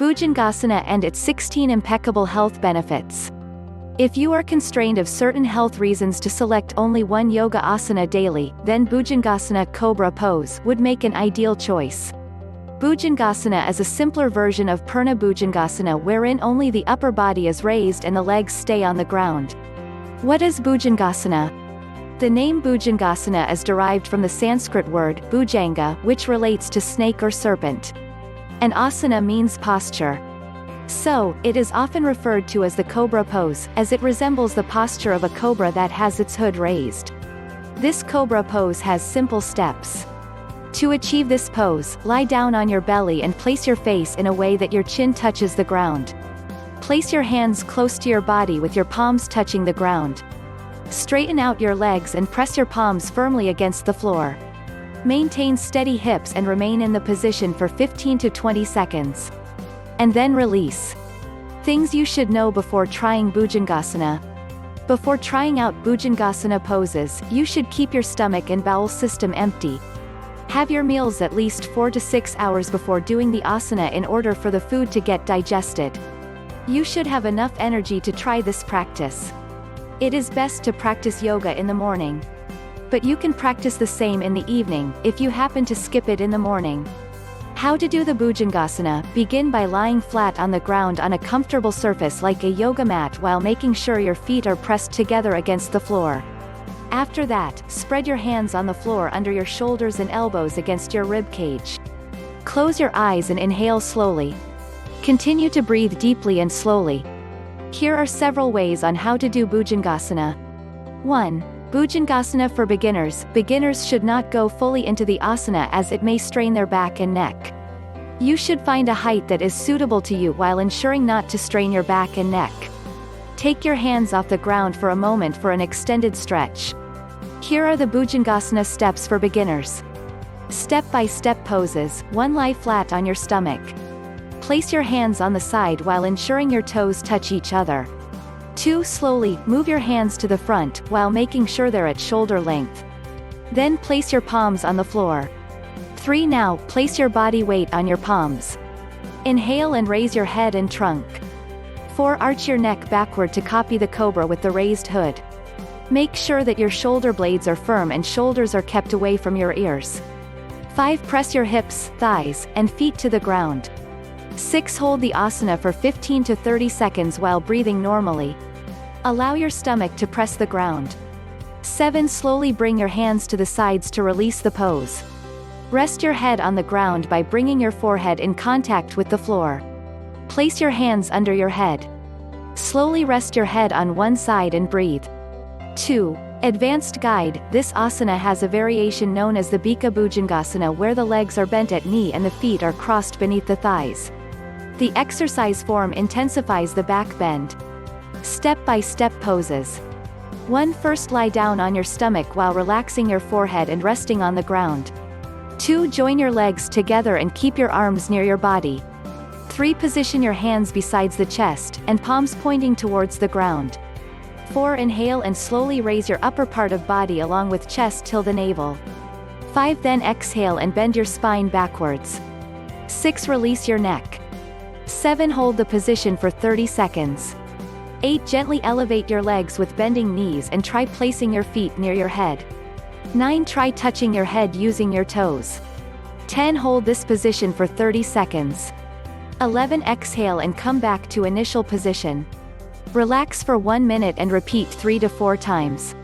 Bhujangasana and its 16 impeccable health benefits. If you are constrained of certain health reasons to select only one yoga asana daily, then Bhujangasana Cobra pose would make an ideal choice. Bhujangasana is a simpler version of Purna Bhujangasana wherein only the upper body is raised and the legs stay on the ground. What is Bhujangasana? The name Bhujangasana is derived from the Sanskrit word bhujanga, which relates to snake or serpent. And asana means posture. So, it is often referred to as the cobra pose, as it resembles the posture of a cobra that has its hood raised. This cobra pose has simple steps. To achieve this pose, lie down on your belly and place your face in a way that your chin touches the ground. Place your hands close to your body with your palms touching the ground. Straighten out your legs and press your palms firmly against the floor. Maintain steady hips and remain in the position for 15 to 20 seconds. And then release. Things you should know before trying Bhujangasana. Before trying out Bhujangasana poses, you should keep your stomach and bowel system empty. Have your meals at least 4 to 6 hours before doing the asana in order for the food to get digested. You should have enough energy to try this practice. It is best to practice yoga in the morning. But you can practice the same in the evening, if you happen to skip it in the morning. How to do the Bhujangasana? Begin by lying flat on the ground on a comfortable surface like a yoga mat while making sure your feet are pressed together against the floor. After that, spread your hands on the floor under your shoulders and elbows against your rib cage. Close your eyes and inhale slowly. Continue to breathe deeply and slowly. Here are several ways on how to do Bhujangasana. 1. Bhujangasana for beginners. Beginners should not go fully into the asana as it may strain their back and neck. You should find a height that is suitable to you while ensuring not to strain your back and neck. Take your hands off the ground for a moment for an extended stretch. Here are the Bhujangasana steps for beginners. Step-by-step poses. 1. Lie flat on your stomach. Place your hands on the side while ensuring your toes touch each other. 2. Slowly, move your hands to the front, while making sure they're at shoulder length. Then place your palms on the floor. 3. Now, place your body weight on your palms. Inhale and raise your head and trunk. 4. Arch your neck backward to copy the cobra with the raised hood. Make sure that your shoulder blades are firm and shoulders are kept away from your ears. 5. Press your hips, thighs, and feet to the ground. 6. Hold the asana for 15 to 30 seconds while breathing normally. Allow your stomach to press the ground. 7. Slowly bring your hands to the sides to release the pose. Rest your head on the ground by bringing your forehead in contact with the floor. Place your hands under your head. Slowly rest your head on one side and breathe. 2. Advanced guide. This asana has a variation known as the Bika Bhujangasana where the legs are bent at knee and the feet are crossed beneath the thighs. The exercise form intensifies the back bend. Step-by-step poses. 1. First lie down on your stomach while relaxing your forehead and resting on the ground. 2. Join your legs together and keep your arms near your body. 3. Position your hands besides the chest, and palms pointing towards the ground. 4. Inhale and slowly raise your upper part of body along with chest till the navel. 5. Then exhale and bend your spine backwards. 6. Release your neck. 7. Hold the position for 30 seconds. 8. Gently elevate your legs with bending knees and try placing your feet near your head. 9. Try touching your head using your toes. 10. Hold this position for 30 seconds. 11. Exhale and come back to initial position. Relax for 1 minute and repeat 3 to 4 times.